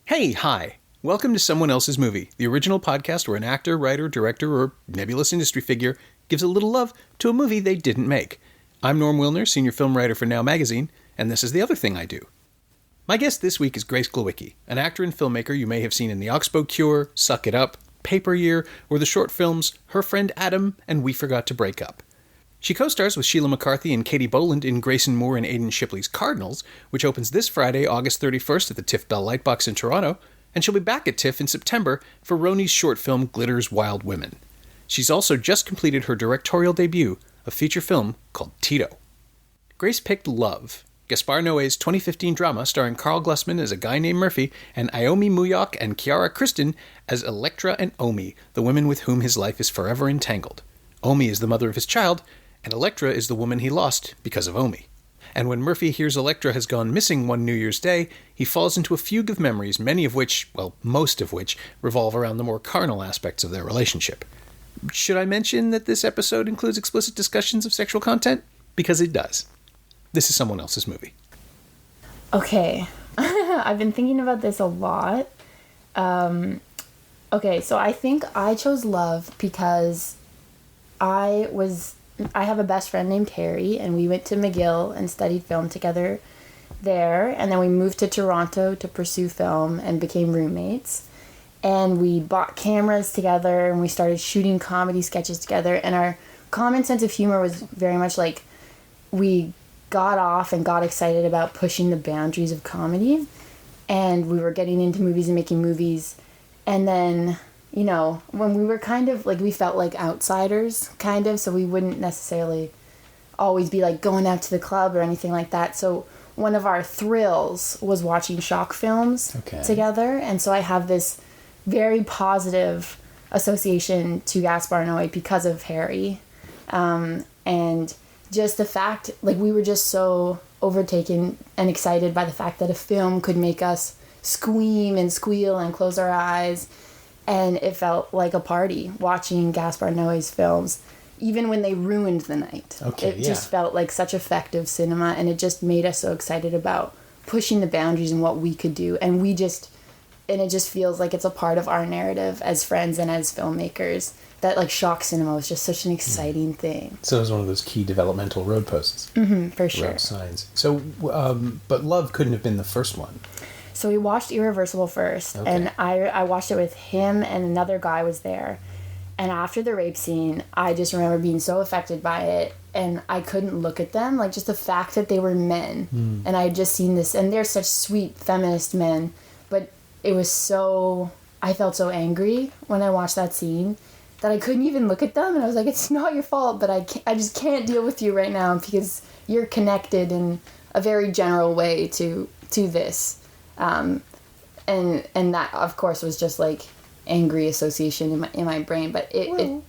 Hey, hi. Welcome to Someone Else's Movie, the original podcast where an actor, writer, director, or nebulous industry figure gives a little love to a movie they didn't make. I'm Norm Wilner, senior film writer for Now Magazine, and this is the other thing I do. My guest this week is Grace Glowicki, an actor and filmmaker you may have seen in The Oxbow Cure, Suck It Up, Paper Year, or the short films Her Friend Adam and We Forgot to Break Up. She co-stars with Sheila McCarthy and Katie Boland in Grayson Moore and Aidan Shipley's Cardinals, which opens this Friday, August 31st at the TIFF Bell Lightbox in Toronto, and she'll be back at TIFF in September for Roney's short film Glitter's Wild Women. She's also just completed her directorial debut, a feature film called Tito. Grace picked Love, Gaspar Noe's 2015 drama starring Carl Glusman as a guy named Murphy and Iomi Muyok and Kiara Kristen as Electra and Omi, the women with whom his life is forever entangled. Omi is the mother of his child, and Electra is the woman he lost because of Omi. And when Murphy hears Electra has gone missing one New Year's Day, he falls into a fugue of memories, many of which, well, most of which, revolve around the more carnal aspects of their relationship. Should I mention that this episode includes explicit discussions of sexual content? Because it does. This is Someone Else's Movie. Okay. I've been thinking about this a lot. Okay, so I think I chose Love because I have a best friend named Harry, and we went to McGill and studied film together there, and then we moved to Toronto to pursue film and became roommates, and we bought cameras together, and we started shooting comedy sketches together, and our common sense of humor was very much like we got off and got excited about pushing the boundaries of comedy, and we were getting into movies and making movies, and then... You know, when we were kind of, like, we felt like outsiders, kind of, so we wouldn't necessarily always be, like, going out to the club or anything like that. So one of our thrills was watching shock films together, and so I have this very positive association to Gaspar Noe because of Harry. And just the fact, like, we were just so overtaken and excited by the fact that a film could make us scream and squeal and close our eyes. And it felt like a party watching Gaspar Noé's films, even when they ruined the night. Just felt like such effective cinema, and it just made us so excited about pushing the boundaries and what we could do. And it just feels like it's a part of our narrative as friends and as filmmakers that, like, shock cinema was just such an exciting thing. So it was one of those key developmental road posts. Mm-hmm, for sure. Road signs. So, but Love couldn't have been the first one. So we watched Irreversible first, and I watched it with him, and another guy was there. And after the rape scene, I just remember being so affected by it, and I couldn't look at them. Like, just the fact that they were men, and I had just seen this, and they're such sweet feminist men, but it was so... I felt so angry when I watched that scene that I couldn't even look at them, and I was like, it's not your fault, but I just can't deal with you right now because you're connected in a very general way to this. And that, of course, was just, like, angry association in my brain, but it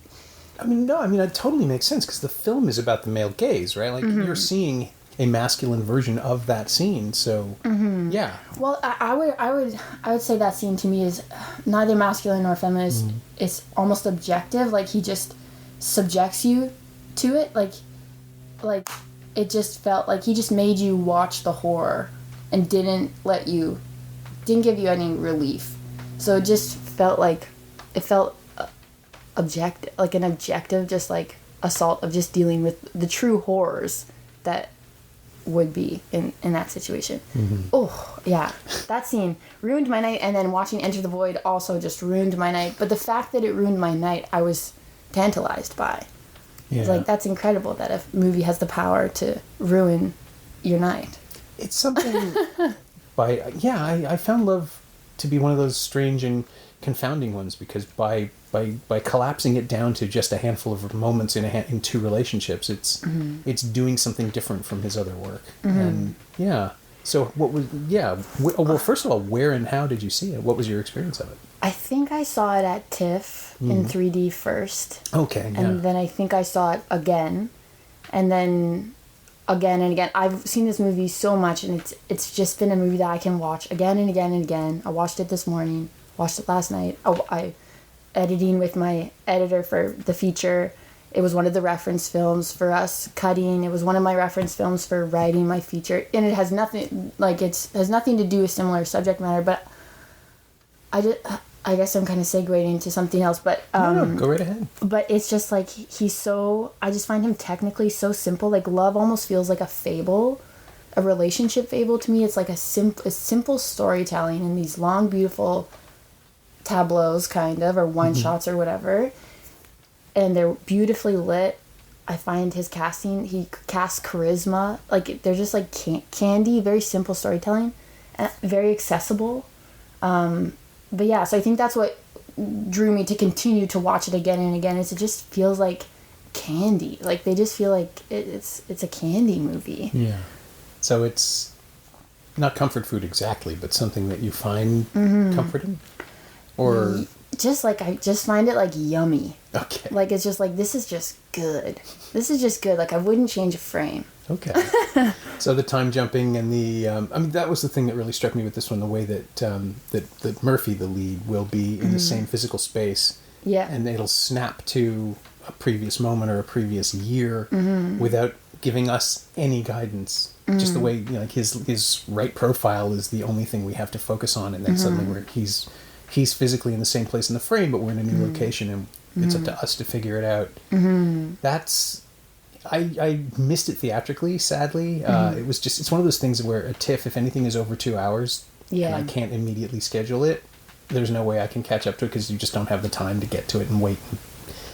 totally makes sense, because the film is about the male gaze, right? Like, you're seeing a masculine version of that scene, so, yeah. Well, I would say that scene to me is neither masculine nor feminist. It's almost objective, like, he just subjects you to it, like, it just felt like he just made you watch the horror and didn't give you any relief. So it just felt like, objective, like an objective, just like assault of just dealing with the true horrors that would be in that situation. Oh, yeah. That scene ruined my night, and then watching Enter the Void also just ruined my night. But the fact that it ruined my night, I was tantalized by. Yeah. It's like, that's incredible that a movie has the power to ruin your night. It's something I found Love to be one of those strange and confounding ones, because by collapsing it down to just a handful of moments in two relationships, it's doing something different from his other work. And so well, first of all, where and how did you see it? What was your experience of it? I think I saw it at TIFF in 3D first. Okay, yeah. And then I think I saw it again, and then again and again. I've seen this movie so much, and it's just been a movie that I can watch again and again and again. I watched it this morning, watched it last night. Oh, I editing with my editor for the feature. It was one of the reference films for us cutting. It was one of my reference films for writing my feature, and it has nothing has nothing to do with similar subject matter. But I guess I'm kind of segueing into something else. But no, go right ahead. But it's just like he's so. I just find him technically so simple. Like love almost feels like a fable, a relationship fable to me. It's like a simple storytelling in these long, beautiful tableaus, kind of, or one shots or whatever. And they're beautifully lit. I find his casting, he casts charisma. Like, they're just like candy, very simple storytelling, and very accessible. But yeah, so I think that's what drew me to continue to watch it again and again, is it just feels like candy. Like, they just feel like it's a candy movie. Yeah. So it's not comfort food exactly, but something that you find comforting? Or... Just like, I just find it like yummy. Okay. Like, it's just like, this is just good. This is just good. Like, I wouldn't change a frame. Okay. So the time jumping and the, I mean, that was the thing that really struck me with this one, the way that, that Murphy, the lead, will be in the same physical space. Yeah. And it'll snap to a previous moment or a previous year without giving us any guidance. Just the way, you know, like his right profile is the only thing we have to focus on, and then suddenly he's physically in the same place in the frame, but we're in a new location, and it's up to us to figure it out. That's... I missed it theatrically, sadly. It was just... It's one of those things where a TIFF, if anything is over 2 hours, and I can't immediately schedule it, there's no way I can catch up to it, because you just don't have the time to get to it and wait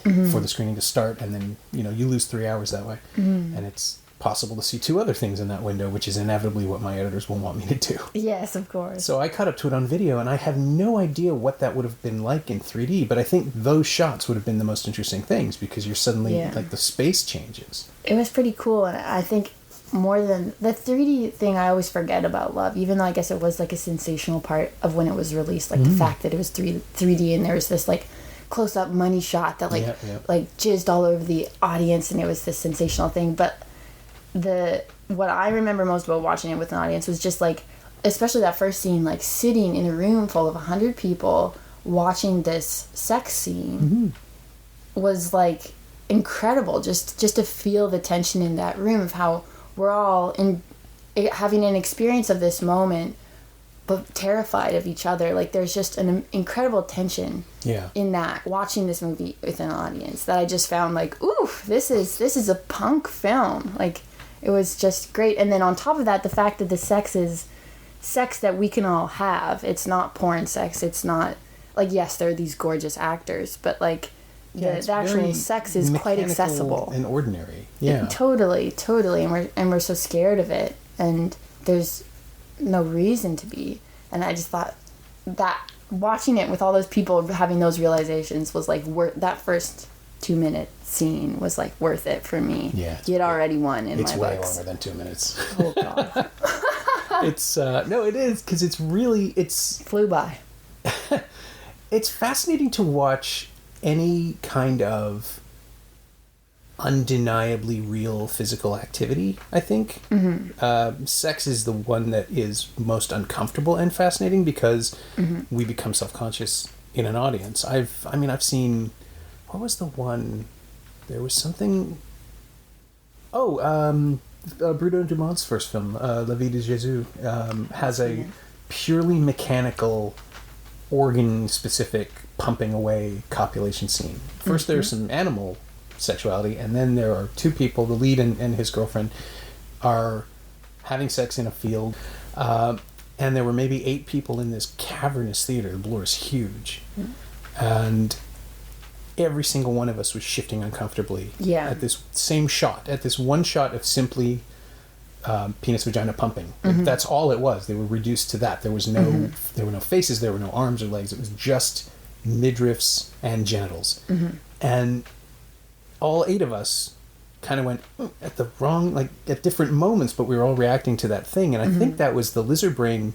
for the screening to start, and then, you know, you lose 3 hours that way. And it's possible to see 2 other things in that window, which is inevitably what my editors will want me to do. Yes, of course. So I caught up to it on video, and I have no idea what that would have been like in 3D, but I think those shots would have been the most interesting things, because you're suddenly, like, the space changes. It was pretty cool, and I think more than the 3D thing, I always forget about Love, even though I guess it was like a sensational part of when it was released, like the fact that it was 3D, and there was this like close-up money shot that like jizzed all over the audience, and it was this sensational thing. But what I remember most about watching it with an audience was just like, especially that first scene, like sitting in a room full of 100 people watching this sex scene was like incredible. Just to feel the tension in that room of how we're all having an experience of this moment, but terrified of each other. Like, there's just an incredible tension in that, watching this movie with an audience, that I just found like, ooh, this is a punk film. Like, it was just great. And then on top of that, the fact that the sex is sex that we can all have. It's not porn sex. It's not, like, yes, there are these gorgeous actors, but like the actual sex is quite accessible and ordinary. Yeah, totally. And we're so scared of it, and there's no reason to be. And I just thought that watching it with all those people having those realizations was like that first 2-minute scene was like worth it for me. Yeah, you had already won in my books. It's way longer than 2 minutes. Oh god. It's no, it is, because it's really flew by. It's fascinating to watch any kind of undeniably real physical activity, I think. Sex is the one that is most uncomfortable and fascinating, because we become self-conscious in an audience. I've seen, what was the one, there was something, Bruno Dumont's first film, La Vie de Jésus, has a purely mechanical, organ-specific pumping away copulation scene. First there's some animal sexuality, and then there are 2 people, the lead and his girlfriend, are having sex in a field, and there were maybe 8 people in this cavernous theater. The floor is huge, and every single one of us was shifting uncomfortably at this same shot, at this one shot of simply penis vagina pumping. That's all it was. They were reduced to that. There was no there were no faces, there were no arms or legs. It was just midriffs and genitals. And all 8 of us kind of went at the wrong, like at different moments, but we were all reacting to that thing. And I think that was the lizard brain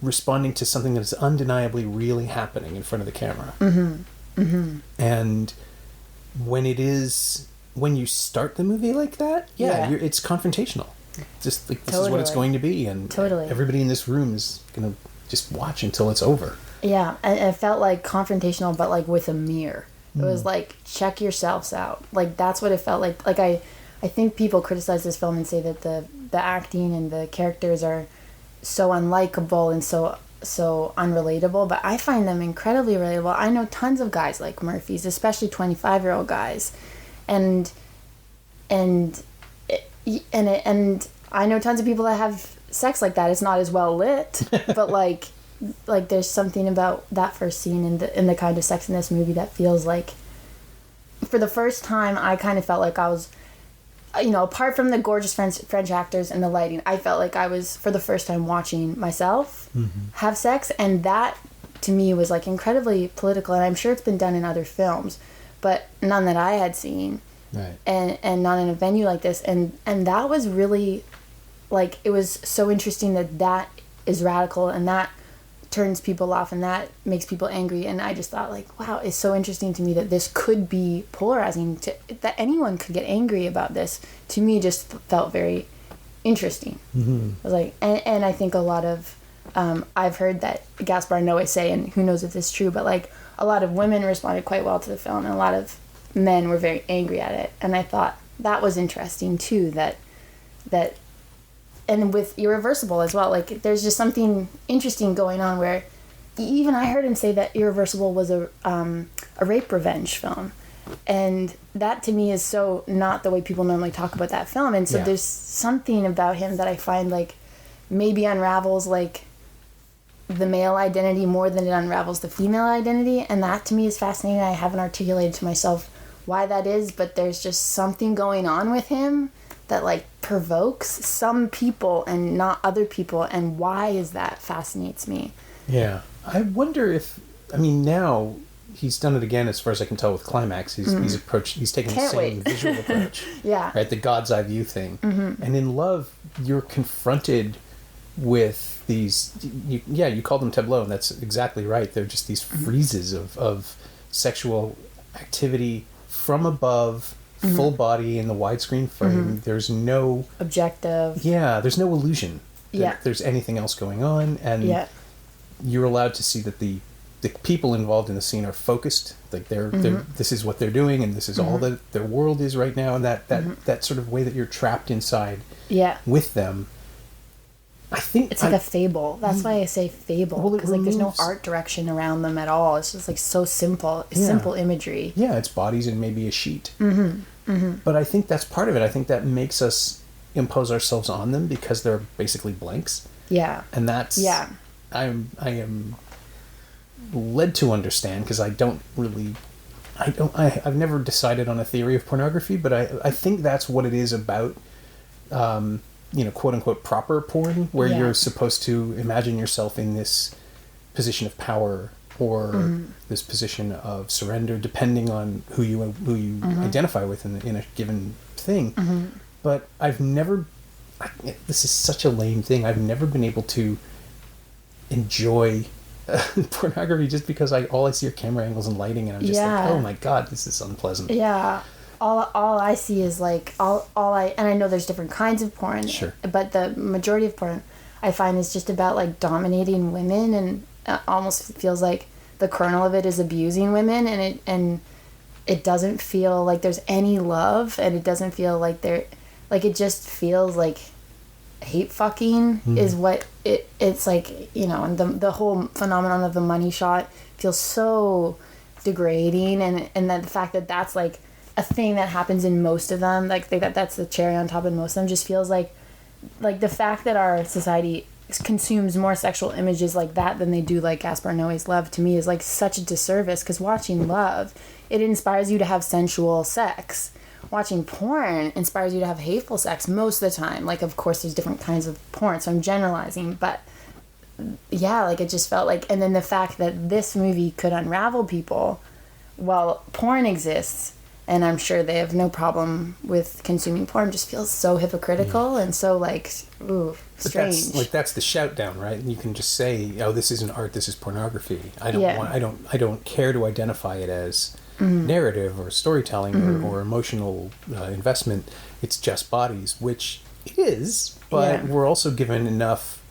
responding to something that is undeniably really happening in front of the camera. And when you start the movie like that, it's confrontational. Just like, this is what it's going to be, and everybody in this room is going to just watch until it's over. Yeah, and it felt like confrontational, but like with a mirror. It was like, check yourselves out. Like, that's what it felt like. Like, I think people criticize this film and say that the acting and the characters are so unlikable and so unrelatable, but I find them incredibly relatable. I know tons of guys like Murphy's, especially 25-year-old guys, and I know tons of people that have sex like that. It's not as well lit, but like there's something about that first scene in the kind of sex in this movie that feels like, for the first time, I kind of felt like I was, apart from the gorgeous French actors and the lighting, I felt like I was, for the first time, watching myself have sex, and that, to me, was like incredibly political, and I'm sure it's been done in other films, but none that I had seen, right. and not in a venue like this, and that was really, like, it was so interesting that is radical, and that turns people off, and that makes people angry, and I just thought, like, wow, it's so interesting to me that this could be polarizing, that anyone could get angry about this. To me, just felt very interesting. I was like, and I think a lot of I've heard that Gaspar Noe say, and who knows if this is true, but like a lot of women responded quite well to the film, and a lot of men were very angry at it, and I thought that was interesting too, that and with Irreversible as well, like, there's just something interesting going on where even I heard him say that Irreversible was a rape revenge film, and that to me is so not the way people normally talk about that film, and so there's something about him that I find like maybe unravels like the male identity more than it unravels the female identity, and that to me is fascinating. I haven't articulated to myself why that is, but there's just something going on with him that like provokes some people and not other people, and why is that fascinates me. Yeah, I wonder if, I mean, now he's done it again, as far as I can tell, with Climax. He's taken the same visual approach. Yeah, right, the God's eye view thing. And in Love, you're confronted with these, you call them tableau, and that's exactly right. They're just these friezes of sexual activity from above, full body in the widescreen frame. There's no objective. Yeah, there's no illusion that there's anything else going on, and you're allowed to see that the people involved in the scene are focused. Like they're this is what they're doing, and this is all that their world is right now, and that sort of way that you're trapped inside with them. I think it's like a fable. That's why I say fable, because like there's no art direction around them at all. It's just like so simple, simple imagery. Yeah, it's bodies and maybe a sheet. But I think that's part of it. I think that makes us impose ourselves on them because they're basically blanks. Yeah. And that's I am led to understand, because I've never decided on a theory of pornography, but I think that's what it is about. Quote unquote proper porn, where you're supposed to imagine yourself in this position of power or this position of surrender, depending on who you identify with in a given thing. But I've never, this is such a lame thing, I've never been able to enjoy pornography just because all I see are camera angles and lighting, and I'm just like, oh my god, this is unpleasant. Yeah. All I see is like and I know there's different kinds of porn, but the majority of porn I find is just about like dominating women, and almost feels like the kernel of it is abusing women, and it doesn't feel like there's any love, and it doesn't feel like it just feels like hate fucking is what it's like, and the whole phenomenon of the money shot feels so degrading, and then the fact that that's like a thing that happens in most of them, like that's the cherry on top of most of them, just feels like the fact that our society consumes more sexual images like that than they do like Gaspar Noé's Love, to me is like such a disservice, because watching Love, it inspires you to have sensual sex. Watching porn inspires you to have hateful sex most of the time. Like, of course there's different kinds of porn, so I'm generalizing, but yeah, like it just felt like, and then the fact that this movie could unravel people, well, porn exists, and I'm sure they have no problem with consuming porn, just feels so hypocritical and so like, ooh, strange. But that's the shout down, right? You can just say, oh, this isn't art, this is pornography. I don't care to identify it as narrative or storytelling or emotional investment. It's just bodies, which it is, but we're also given enough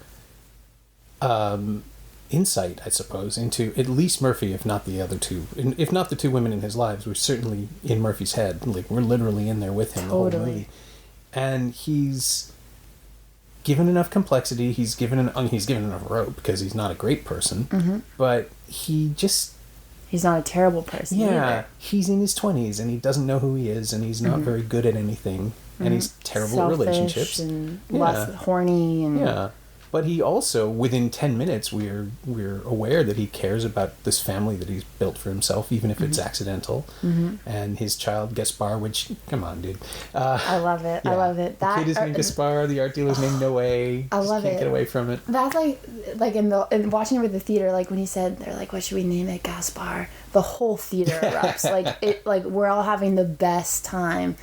insight, I suppose, into at least Murphy, if not the other two, if not the two women in his lives. We're certainly in Murphy's head. Like, we're literally in there with him the whole movie. And he's given enough complexity. He's given enough rope, because he's not a great person. But he's not a terrible person either. He's in his 20s, and he doesn't know who he is, and he's not very good at anything, and he's terrible at relationships. And less horny. And But he also, within 10 minutes, we're aware that he cares about this family that he's built for himself, even if it's accidental. And his child, Gaspar, which, come on, dude. I love it. I love it. The kid is named Gaspar, the art dealer's named Noe. I love Can't it. get away from it. That's like in watching it with the theater, like when he said, they're like, what should we name it, Gaspar? The whole theater erupts. Like we're all having the best time.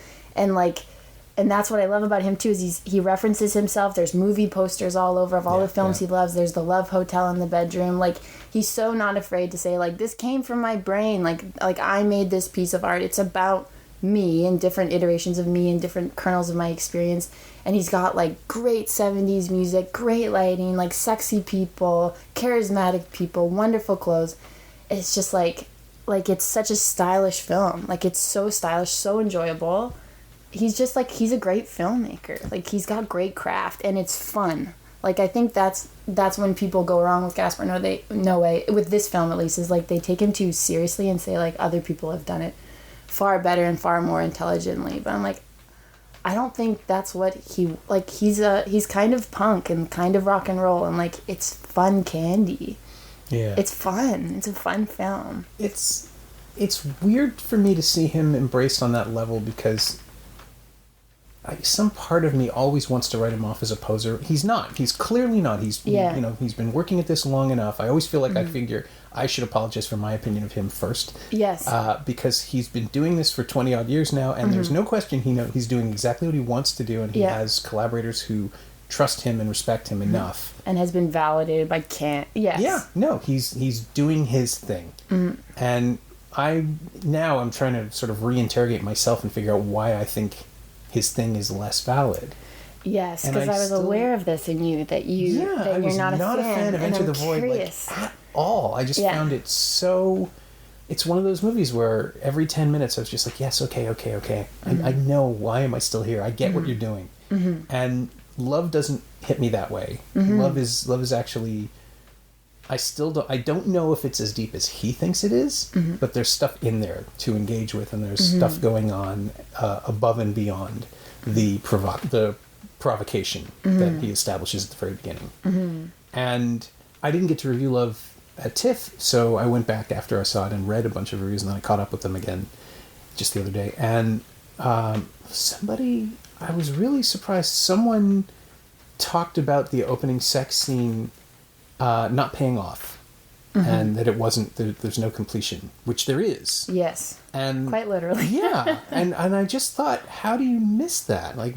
And that's what I love about him too, is he references himself. There's movie posters all over of all the films he loves. There's the Love Hotel in the bedroom. Like, he's so not afraid to say, like, this came from my brain. Like I made this piece of art. It's about me and different iterations of me and different kernels of my experience. And he's got like great 70s music, great lighting, like sexy people, charismatic people, wonderful clothes. It's just like it's such a stylish film. Like, it's so stylish, so enjoyable. He's just like, he's a great filmmaker. Like, he's got great craft, and it's fun. Like, I think that's when people go wrong with Gaspar Noe, with this film at least, is like they take him too seriously and say like other people have done it far better and far more intelligently. But I'm like, I don't think that's what he's kind of punk and kind of rock and roll, and like, it's fun candy. Yeah. It's fun. It's a fun film. It's weird for me to see him embraced on that level, because some part of me always wants to write him off as a poser. He's not. He's clearly not. He's he's been working at this long enough. I always feel like I figure I should apologize for my opinion of him first. Yes. Because he's been doing this for 20 odd years now, and there's no question he's doing exactly what he wants to do, and he has collaborators who trust him and respect him enough. And has been validated by Kant. Yes. Yeah. No, he's doing his thing. And I'm trying to sort of reinterrogate myself and figure out why I think his thing is less valid. Yes, because I was aware of this in you, that you're not a fan of Enter the Void at all. I just found it so... It's one of those movies where every 10 minutes I was just like, yes, okay. I know, why am I still here? I get what you're doing. And Love doesn't hit me that way. Love is actually... I don't know if it's as deep as he thinks it is, but there's stuff in there to engage with, and there's stuff going on above and beyond the provocation that he establishes at the very beginning. And I didn't get to review Love at TIFF, so I went back after I saw it and read a bunch of reviews, and then I caught up with them again just the other day. And I was really surprised, someone talked about the opening sex scene not paying off, and that it wasn't, there's no completion, which there is. Yes. And quite literally. Yeah. And I just thought, how do you miss that? Like,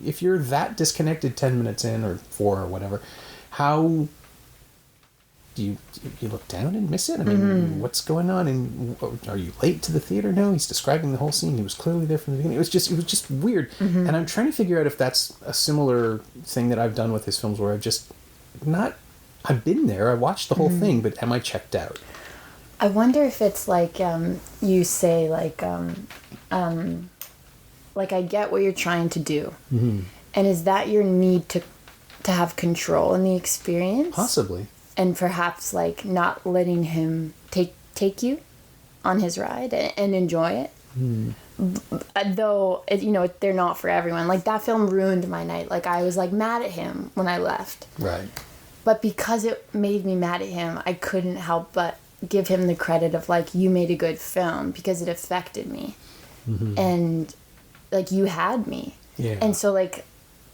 if you're that disconnected 10 minutes in, or 4 or whatever, how do you look down and miss it? I mean, what's going on? And are you late to the theater? No, he's describing the whole scene. He was clearly there from the beginning. It was just weird. And I'm trying to figure out if that's a similar thing that I've done with his films, where I've been there, I watched the whole thing, but am I checked out? I wonder if it's like, you say, like I get what you're trying to do. And is that your need to have control in the experience? Possibly. And perhaps, like, not letting him take you on his ride and enjoy it? Though, they're not for everyone. Like, that film ruined my night. Like, I was, like, mad at him when I left. Right. But because it made me mad at him, I couldn't help but give him the credit of, like, you made a good film, because it affected me. And, like, you had me. Yeah. And so, like,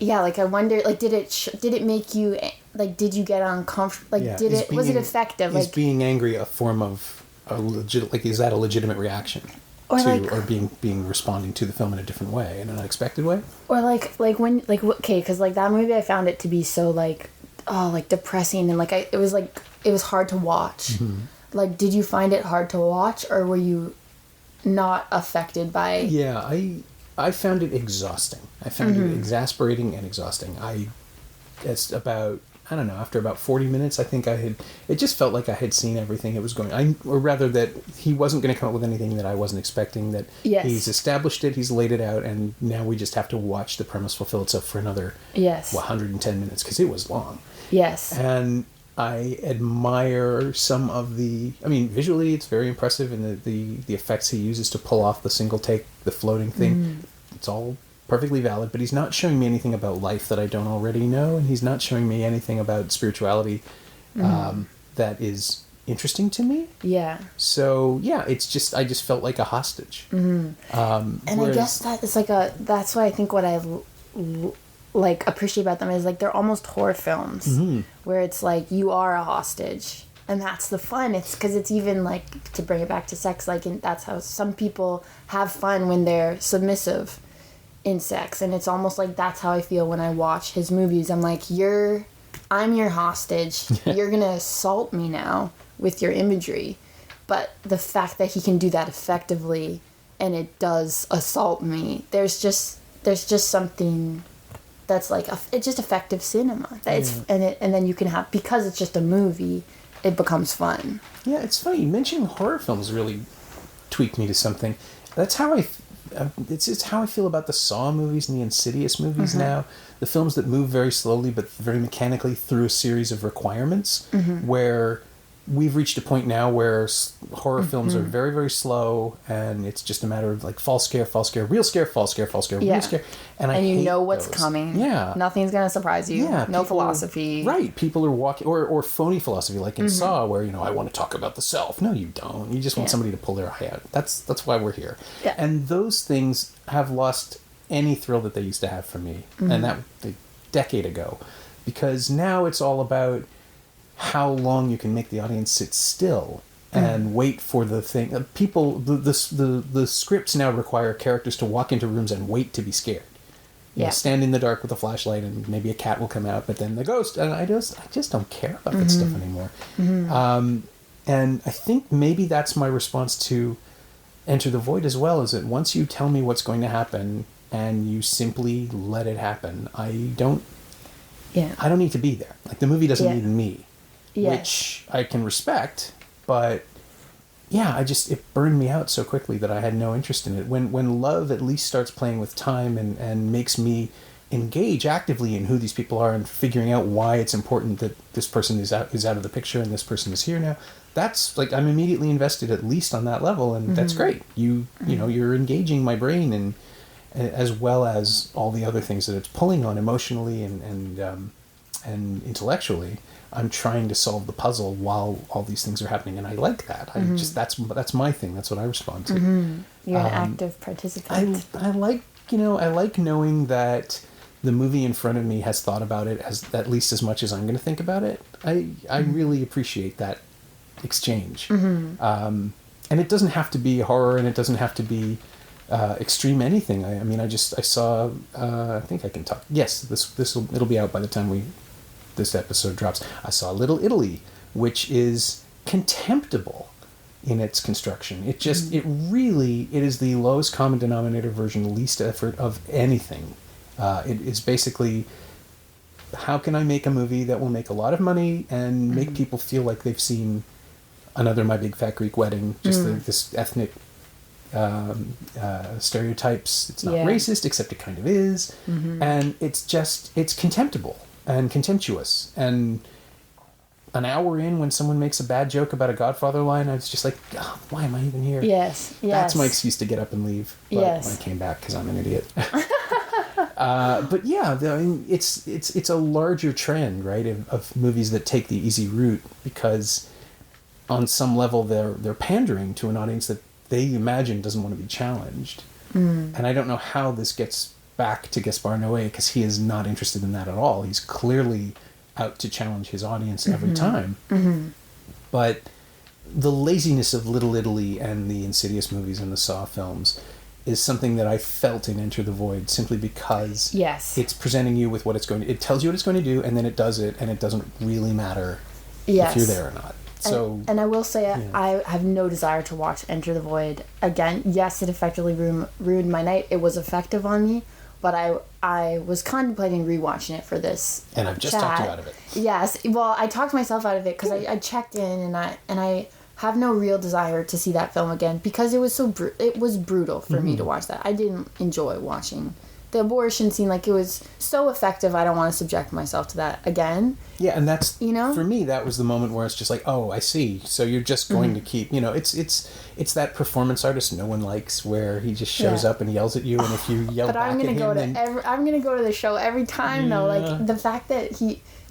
I wonder, like, did it make you, like, did you get uncomfortable? Like, was it effective? Is being angry a form of is that a legitimate reaction? Or responding to the film in a different way, in an unexpected way? Or because that movie, I found it to be so, like, depressing, and it was hard to watch. Like, did you find it hard to watch, or were you not affected by... Yeah, I found it exhausting. I found it exasperating and exhausting. It's about I don't know, after about 40 minutes, I think it just felt like I had seen everything it was going, or rather that he wasn't going to come up with anything that I wasn't expecting, that he's established it, he's laid it out, and now we just have to watch the premise fulfill itself for another 110 minutes, because it was long. Yes. And I admire some of visually it's very impressive, and the effects he uses to pull off the single take, the floating thing, it's all perfectly valid, but he's not showing me anything about life that I don't already know, and he's not showing me anything about spirituality that is interesting to me. Yeah. So, I just felt like a hostage. And I guess that is that's why I think what I appreciate about them is they're almost horror films where it's you are a hostage, and that's the fun. It's because it's even to bring it back to sex, and that's how some people have fun when they're submissive in sex, and it's almost that's how I feel when I watch his movies. I'm I'm your hostage. You're gonna assault me now with your imagery, but the fact that he can do that effectively and it does assault me, there's just something that's it's just effective cinema. And then you can have, because it's just a movie, it becomes fun. Yeah, it's funny. Mentioning horror films really tweaked me to something. That's how it's how I feel about the Saw movies and the Insidious movies now. The films that move very slowly but very mechanically through a series of requirements, where we've reached a point now where horror films are very, very slow, and it's just a matter of false scare, real scare, false scare, real scare. And I hate know what's those. coming. Yeah. Nothing's going to surprise you. Yeah. No philosophy. Right. People are walking, or phony philosophy, like in Saw, where, I want to talk about the self. No, you don't. You just want somebody to pull their eye out. That's why we're here. Yeah. And those things have lost any thrill that they used to have for me. And that a decade ago. Because now it's all about how long you can make the audience sit still and wait for the thing. The scripts now require characters to walk into rooms and wait to be scared. You know, stand in the dark with a flashlight, and maybe a cat will come out, but then the ghost. And I just don't care about that stuff anymore. And I think maybe that's my response to Enter the Void as well, is that once you tell me what's going to happen and you simply let it happen, I don't need to be there. The movie doesn't need me. Which I can respect, but it burned me out so quickly that I had no interest in it. When love at least starts playing with time and makes me engage actively in who these people are and figuring out why it's important that this person is out of the picture and this person is here now, that's I'm immediately invested, at least on that level, and that's great. You're engaging my brain, and as well as all the other things that it's pulling on emotionally and intellectually. I'm trying to solve the puzzle while all these things are happening, and I like that. That's my thing. That's what I respond to. You're an active participant. I like knowing that the movie in front of me has thought about it at least as much as I'm going to think about it. I really appreciate that exchange. And it doesn't have to be horror, and it doesn't have to be extreme anything. I saw. I think I can talk. Yes, it'll be out by the time this episode drops. I saw Little Italy, which is contemptible in its construction. It is the lowest common denominator version, least effort of anything. It is basically, how can I make a movie that will make a lot of money and make people feel like they've seen another My Big Fat Greek Wedding, this ethnic stereotypes. It's not racist, except it kind of is. And it's contemptible and contemptuous. And an hour in, when someone makes a bad joke about a Godfather line, I was just like, oh, why am I even here? Yes. That's my excuse to get up and leave. But when I came back, because I'm an idiot. But yeah, it's a larger trend, right, of movies that take the easy route, because on some level they're pandering to an audience that they imagine doesn't want to be challenged. And I don't know how this gets back to Gaspar Noe, because he is not interested in that at all. He's clearly out to challenge his audience every time. But the laziness of Little Italy and the Insidious movies and the Saw films is something that I felt in Enter the Void, simply because it's presenting you with what it's going to... It tells you what it's going to do, and then it does it, and it doesn't really matter if you're there or not. So, and I will say, I have no desire to watch Enter the Void again. Yes, it effectively ruined my night. It was effective on me. but I was contemplating rewatching it for this And I've just chat. talked you out of it. Yes. Well, I talked myself out of it because I checked in and I have no real desire to see that film again because it was it was brutal for me to watch that. I didn't enjoy watching the abortion scene. Like, it was so effective. I don't want to subject myself to that again. Yeah, and that's, you know, for me, that was the moment where it's just like, oh, I see. So you're just going to keep, you know, it's that performance artist no one likes, where he just shows up and yells at you, and if you yell back at him, I'm gonna go to the show every time though. Like, the fact that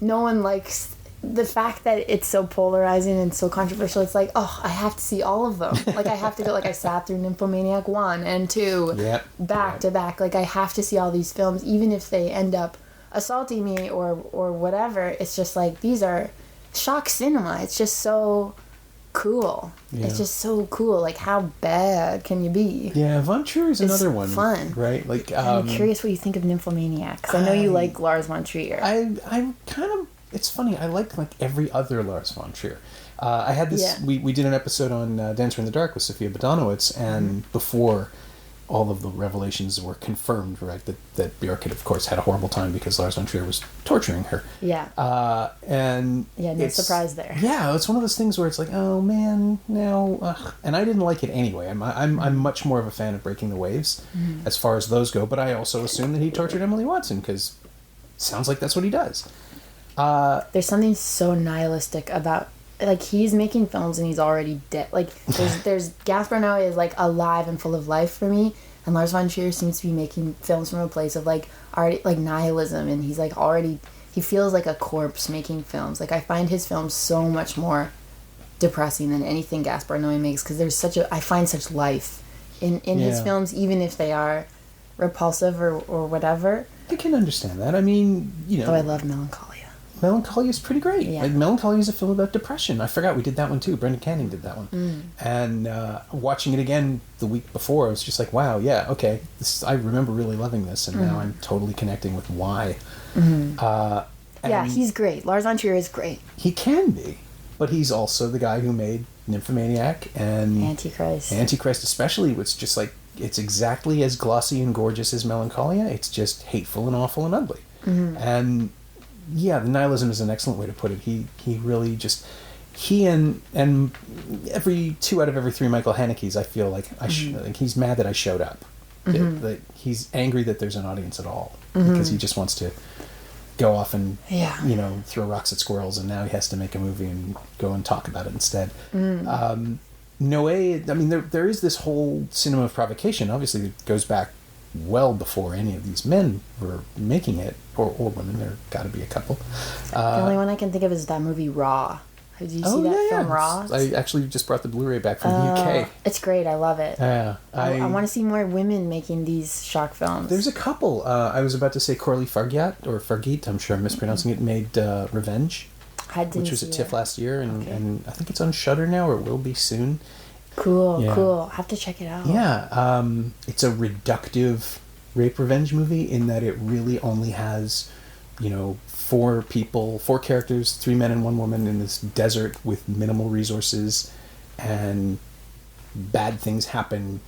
no one likes. The fact that it's so polarizing and so controversial, it's like, oh, I have to see all of them. Like, I have to go, like, I sat through Nymphomaniac 1 and 2 back to back. Like, I have to see all these films, even if they end up assaulting me or whatever. It's just like, these are shock cinema. It's just so cool. Yeah. It's just so cool. Like, how bad can you be? Yeah, Von Trier is another one. Fun. Right? Like, I'm curious what you think of Nymphomaniac, because I know you like Lars von Trier. I'm kind of... It's funny, I like every other Lars von Trier. I had this... Yeah. We did an episode on Dancer in the Dark with Sofia Bodanowicz, and before all of the revelations were confirmed, right, that Björk had, of course, had a horrible time because Lars von Trier was torturing her. Yeah. And... Yeah, no surprise there. Yeah, it's one of those things where it's like, oh, man, no... And I didn't like it anyway. I'm much more of a fan of Breaking the Waves, as far as those go, but I also assume that he tortured Emily Watson, because it sounds like that's what he does. There's something so nihilistic about, like, he's making films and he's already dead. Like, there's Gaspar Noe is, like, alive and full of life for me, and Lars von Trier seems to be making films from a place of, like, already, like, nihilism, and he's, like, already, he feels like a corpse making films. Like, I find his films so much more depressing than anything Gaspar Noe makes, because there's I find such life in his films, even if they are repulsive or whatever. I can understand that. I mean, you know... Oh, I love Melancholia. Melancholia is pretty great. Yeah. Like, Melancholia is a film about depression. I forgot we did that one too. Brendan Canning did that one. And watching it again the week before, I was just like, wow, yeah, okay. I remember really loving this, and now I'm totally connecting with why. Yeah, he's great. Lars von Trier is great. He can be, but he's also the guy who made Nymphomaniac and Antichrist. Antichrist especially, which just like, it's exactly as glossy and gorgeous as Melancholia. It's just hateful and awful and ugly. And yeah, the nihilism is an excellent way to put it. He really just... He and every 2 out of every 3 Michael Haneke's, I feel like like he's mad that I showed up. That he's angry that there's an audience at all. Because he just wants to go off and, you know, throw rocks at squirrels, and now he has to make a movie and go and talk about it instead. Noe, I mean, there is this whole cinema of provocation. Obviously, it goes back well before any of these men were making it, or women. There got to be a couple. The only one I can think of is that movie Raw. Did you see that film Raw? I actually just brought the Blu-ray back from the UK. It's great. I love it. Yeah, I want to see more women making these shock films. There's a couple. I was about to say Corley Fargate, I'm sure I'm mispronouncing it, made Revenge, which was at TIFF last year, and I think it's on Shudder now, or it will be soon. Cool. I'll have to check it out. Yeah, it's a reductive rape revenge movie in that it really only has, you know, 4 characters, 3 men and 1 woman in this desert with minimal resources, and bad things happen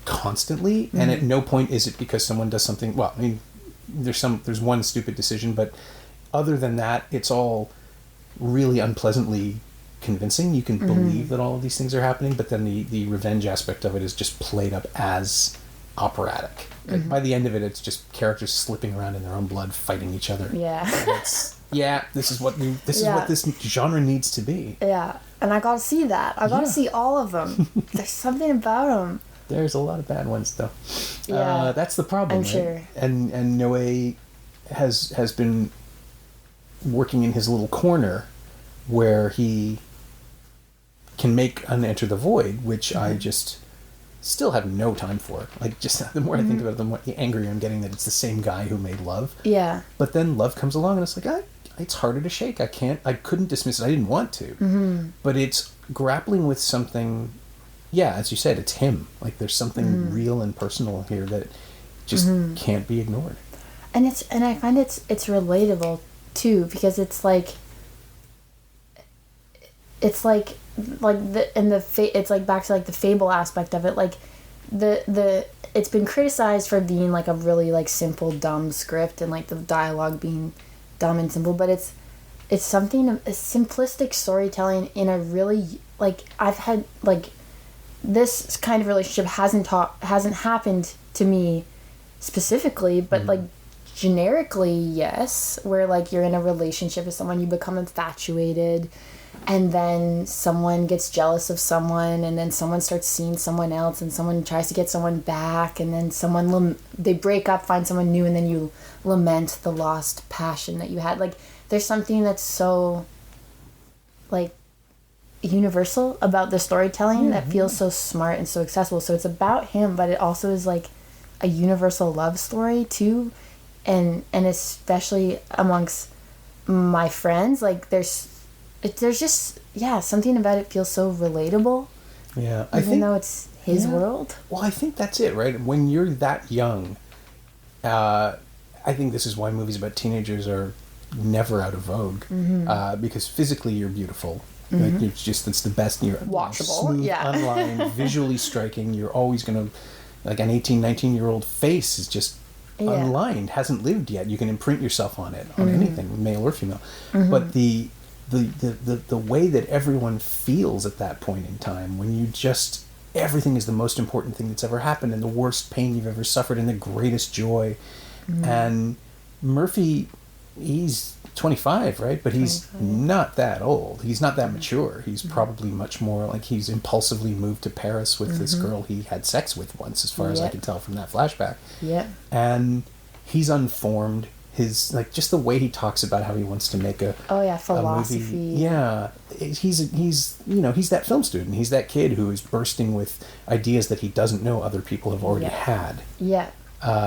constantly, and at no point is it because someone does something... Well, I mean, there's one stupid decision, but other than that, it's all really unpleasantly convincing. You can believe that all of these things are happening, but then the revenge aspect of it is just played up as operatic. By the end of it, it's just characters slipping around in their own blood, fighting each other. This is what this genre needs to be. Yeah, and I gotta see that. I gotta see all of them. There's something about them. There's a lot of bad ones, though. Yeah, that's the problem. I'm right? sure. And Noe has been working in his little corner where he can make Enter the Void, which I just still have no time for. Like, just the more I think about it, the more the angrier I'm getting that it's the same guy who made Love. Yeah. But then Love comes along and it's like, it's harder to shake. I couldn't dismiss it. I didn't want to. But it's grappling with something, as you said, it's him. Like, there's something real and personal here that just can't be ignored. And I find it's relatable too, because it's like it's like back to like the fable aspect of it, like the it's been criticized for being like a really like simple, dumb script and like the dialogue being dumb and simple, but it's something, a simplistic storytelling in a really, like, I've had like this kind of relationship hasn't happened to me specifically, but like generically, yes, where like you're in a relationship with someone, you become infatuated, and then someone gets jealous of someone, and then someone starts seeing someone else, and someone tries to get someone back, and then they break up, find someone new, and then you lament the lost passion that you had. Like, there's something that's so like universal about the storytelling that feels so smart and so accessible. So it's about him, but it also is like a universal love story too, and especially amongst my friends, like there's just something about it feels so relatable. Yeah, even though it's his world. Well, I think that's it, right? When you're that young, I think this is why movies about teenagers are never out of vogue, because physically you're beautiful. Like, it's the best. You're watchable, smooth, unlined, visually striking. You're always gonna, like, an 18, 19-year-old face is just unlined, hasn't lived yet. You can imprint yourself on it, on anything, male or female. But the way that everyone feels at that point in time, when you just, everything is the most important thing that's ever happened, and the worst pain you've ever suffered, and the greatest joy. And Murphy, he's 25, right? But he's 25. Not that old. He's not that mature. He's probably much more like, he's impulsively moved to Paris with this girl he had sex with once, as far as I can tell from that flashback. Yeah. And he's unformed. His, like, just the way he talks about how he wants to make philosophy. A movie. Yeah. He's he's that film student. He's that kid who is bursting with ideas that he doesn't know other people have already had. Yeah.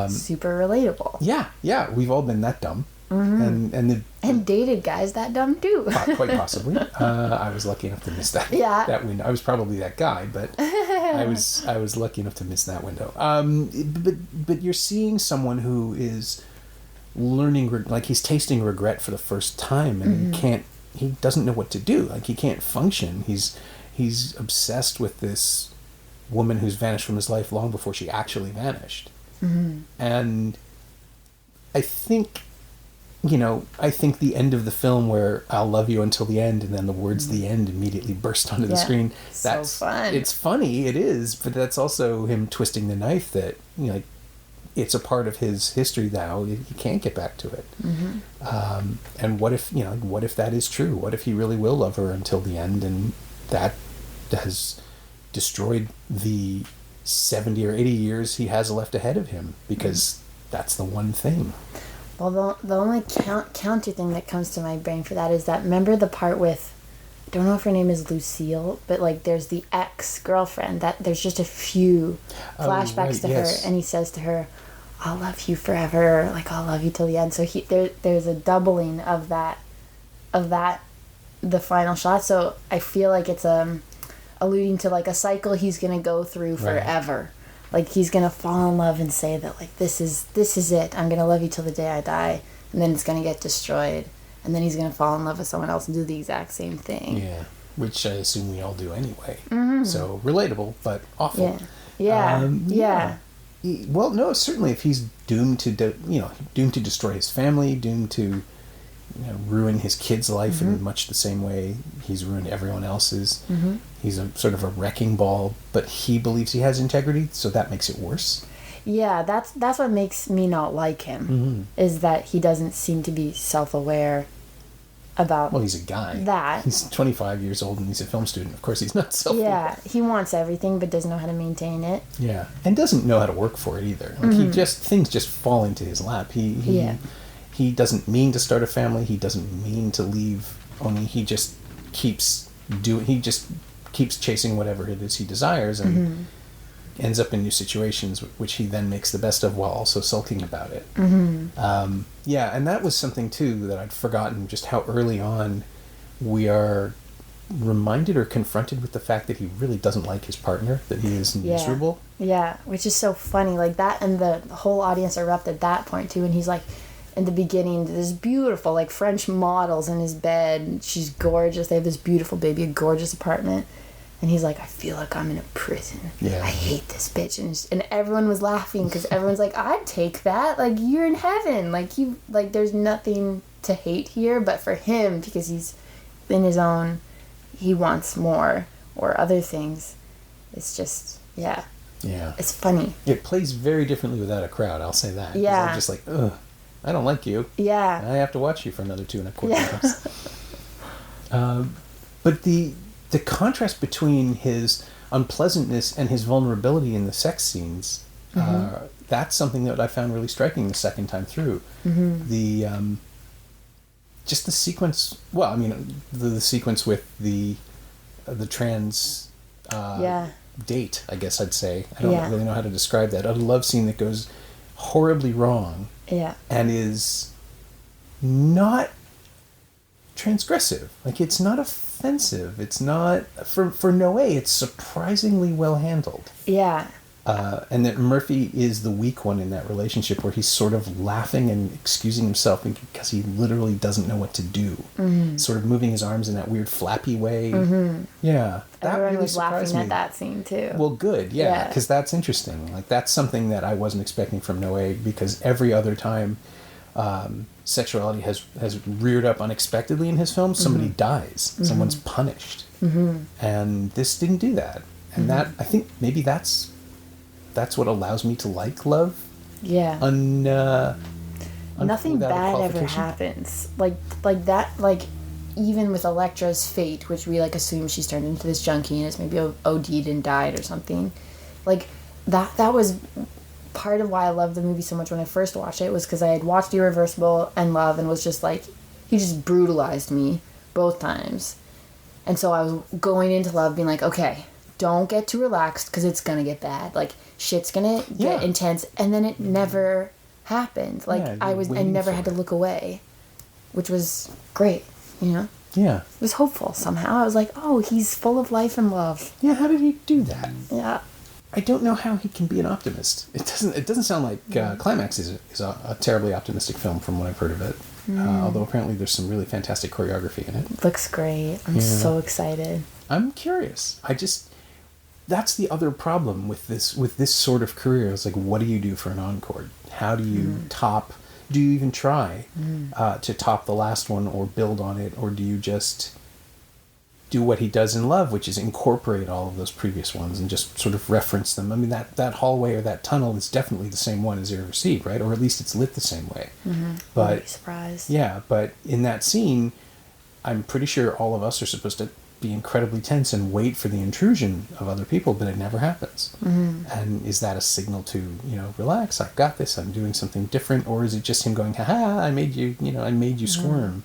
Super relatable. Yeah. We've all been that dumb. And dated guys that dumb too. Quite possibly. I was lucky enough to miss that window. I was probably that guy, but I was lucky enough to miss that window. But you're seeing someone who is learning, like, he's tasting regret for the first time, and he doesn't know what to do. Like, he can't function. He's obsessed with this woman who's vanished from his life long before she actually vanished. And I think the end of the film, where "I'll love you until the end," and then the words "the end" immediately burst onto the screen. That's so fun. It's funny, it is, but that's also him twisting the knife that, like, it's a part of his history now. He can't get back to it. And what if that is true? What if he really will love her until the end, and that has destroyed the 70 or 80 years he has left ahead of him, because that's the one thing. Well, the only counter thing that comes to my brain for that is that, remember the part with, I don't know if her name is Lucille, but like there's the ex-girlfriend, that there's just a few flashbacks to her, and he says to her, "I'll love you forever, like I'll love you till the end." So there's a doubling of that, the final shot. So I feel like it's alluding to like a cycle he's gonna go through forever. Like, he's gonna fall in love and say that, like, this is it. I'm gonna love you till the day I die, and then it's gonna get destroyed, and then he's gonna fall in love with someone else and do the exact same thing. Yeah, which I assume we all do anyway. So relatable, but awful. Yeah. Well, no, certainly if he's doomed to destroy his family, doomed to ruin his kid's life in much the same way he's ruined everyone else's. He's a sort of a wrecking ball, but he believes he has integrity, so that makes it worse. Yeah, that's what makes me not like him, is that he doesn't seem to be self-aware about. Well, he's a guy. That. He's 25 years old and he's a film student. Of course, he's not self-aware. Yeah, he wants everything but doesn't know how to maintain it. Yeah, and doesn't know how to work for it either. Like, things just fall into his lap. He doesn't mean to start a family. He doesn't mean to leave. Only he just keeps chasing whatever it is he desires, and ends up in new situations, which he then makes the best of while also sulking about it. And that was something too that I'd forgotten, just how early on we are reminded or confronted with the fact that he really doesn't like his partner, that he is miserable. Yeah, which is so funny. Like that, and the whole audience erupted at that point too, and he's like, in the beginning, this beautiful, like, French models in his bed. She's gorgeous. They have this beautiful baby, a gorgeous apartment. And he's like, I feel like I'm in a prison. Yeah. I hate this bitch. And everyone was laughing because everyone's like, I'd take that. Like, you're in heaven. Like, there's nothing to hate here. But for him, because he's in his own, he wants more or other things. It's just, yeah. Yeah. It's funny. It plays very differently without a crowd, I'll say that. Yeah. I'm just like, ugh, I don't like you. Yeah. I have to watch you for another 2.25 hours. But the contrast between his unpleasantness and his vulnerability in the sex scenes, that's something that I found really striking the second time through. The just the sequence. Well, I mean, the sequence with the trans date, I guess I'd say. I don't really know how to describe that. A love scene that goes horribly wrong. Yeah. And is not transgressive. Like, it's not offensive. It's not, for Noe, it's surprisingly well handled. Yeah. And that Murphy is the weak one in that relationship, where he's sort of laughing and excusing himself because he literally doesn't know what to do. Sort of moving his arms in that weird flappy way. Yeah. That Everyone really was laughing surprised me. at that scene too. Well, good, yeah, because that's interesting. Like, that's something that I wasn't expecting from Noe, because every other time sexuality has reared up unexpectedly in his films, somebody dies, someone's punished, and this didn't do that. And that, I think, maybe that's what allows me to like love. Yeah. Nothing bad ever happens. Like that. Like, even with Elektra's fate, which we like assume she's turned into this junkie and is maybe OD'd and died or something. Like, that was part of why I loved the movie so much when I first watched it, was because I had watched Irreversible and Love and was just like, he just brutalized me both times. And so I was going into Love being like, okay, don't get too relaxed because it's gonna get bad. Like, shit's gonna get intense. And then it never happened. Like, I never had to look away, which was great, you know? Yeah. It was hopeful somehow. I was like, oh, he's full of life and love. Yeah, how did he do that? Yeah. I don't know how he can be an optimist. It doesn't sound like Climax is a terribly optimistic film from what I've heard of it. Although apparently there's some really fantastic choreography in it. Looks great. I'm so excited. I'm curious. That's the other problem with this sort of career. It's like, what do you do for an encore? How do you top? Do you even try to top the last one or build on it, or do you just do what he does in Love, which is incorporate all of those previous ones and just sort of reference them? I mean, that hallway or that tunnel is definitely the same one as Irreversible, right? Or at least it's lit the same way. But I'd be surprised. Yeah, but in that scene, I'm pretty sure all of us are supposed to be incredibly tense and wait for the intrusion of other people, but it never happens. And is that a signal to, relax, I've got this, I'm doing something different? Or is it just him going, haha, I made you squirm?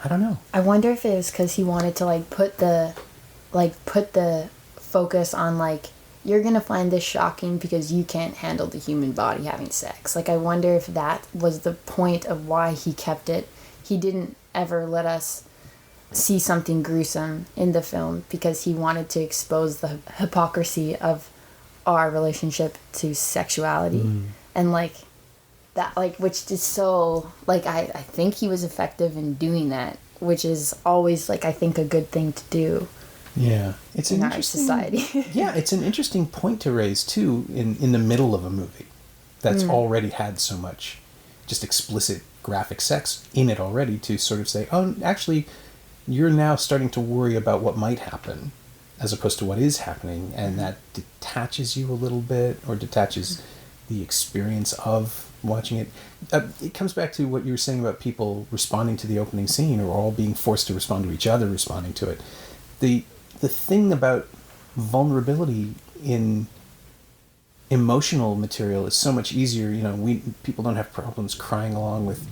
I don't know. I wonder if it was because he wanted to put the focus on you're gonna find this shocking because you can't handle the human body having sex. I wonder if that was the point of why he kept it. He didn't ever let us see something gruesome in the film because he wanted to expose the hypocrisy of our relationship to sexuality. And that, which is so, I think he was effective in doing that, which is always, I think, a good thing to do. Yeah. It's in an our society. Yeah, it's an interesting point to raise, too, in the middle of a movie that's already had so much just explicit graphic sex in it already, to sort of say, oh, actually, you're now starting to worry about what might happen as opposed to what is happening, and that detaches you a little bit, or detaches the experience of watching it. It comes back to what you were saying about people responding to the opening scene, or all being forced to respond to each other responding to it. The thing about vulnerability in emotional material is so much easier. People don't have problems crying along with,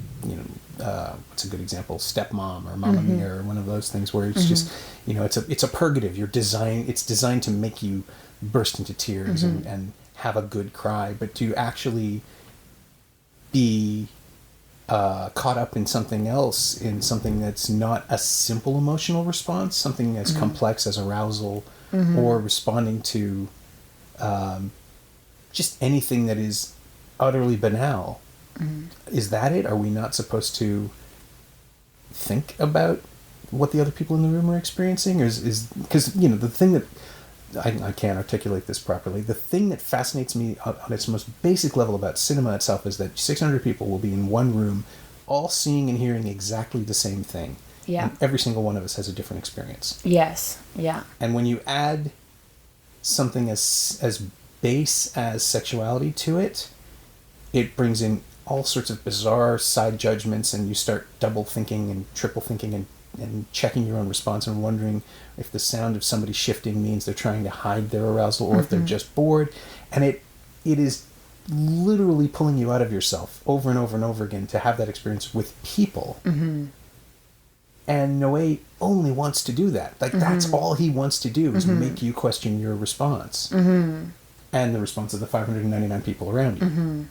what's a good example? Stepmom or Mamma Mia, or one of those things where it's just, it's a purgative. It's designed to make you burst into tears and have a good cry, but to actually be caught up in something else, in something that's not a simple emotional response, something as complex as arousal, or responding to just anything that is utterly banal. Is that it? Are we not supposed to think about what the other people in the room are experiencing, or is because you know the thing that I can't articulate this properly. The thing that fascinates me on its most basic level about cinema itself is that 600 people will be in one room, all seeing and hearing exactly the same thing. Yeah. And every single one of us has a different experience. Yes. Yeah. And when you add something as base as sexuality to it, it brings in all sorts of bizarre side judgments, and you start double thinking and triple thinking and checking your own response and wondering if the sound of somebody shifting means they're trying to hide their arousal or if they're just bored. And it is literally pulling you out of yourself over and over and over again to have that experience with people. Mm-hmm. And Noe only wants to do that. Like, that's all he wants to do is make you question your response. And the response of the 599 people around you.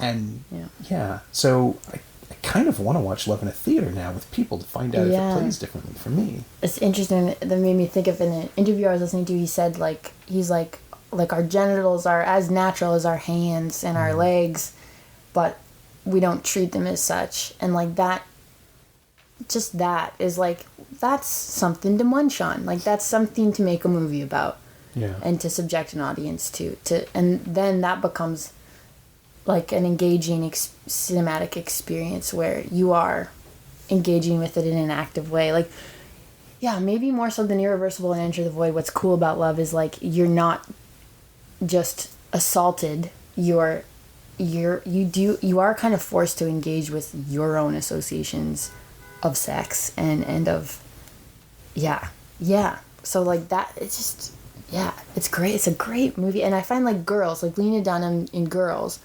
And, yeah. So I kind of want to watch Love in a Theater now with people to find out if it plays differently for me. It's interesting. That made me think of in an interview I was listening to, he said, he's like our genitals are as natural as our hands and our legs, but we don't treat them as such. And, like, that is, like, that's something to munch on. Like, that's something to make a movie about. Yeah. And to subject an audience to. And then that becomes like an engaging cinematic experience where you are engaging with it in an active way. Like, yeah, maybe more so than Irreversible and Enter the Void, what's cool about Love is, like, you're not just assaulted. You are kind of forced to engage with your own associations of sex and of, yeah. So, like, that, it's just, yeah, it's great. It's a great movie. And I find, like, girls, like Lena Dunham in Girls,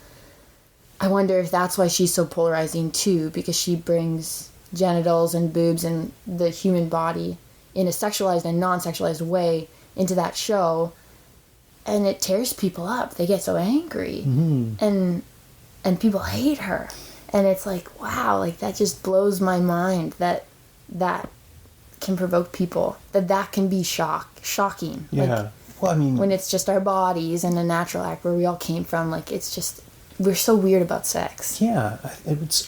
I wonder if that's why she's so polarizing too, because she brings genitals and boobs and the human body in a sexualized and non-sexualized way into that show, and it tears people up. They get so angry, and people hate her, and it's like, wow, like, that just blows my mind that can provoke people, that can be shocking. Yeah. Like, well, I mean, when it's just our bodies and a natural act where we all came from, like, it's just, we're so weird about sex. Yeah, it's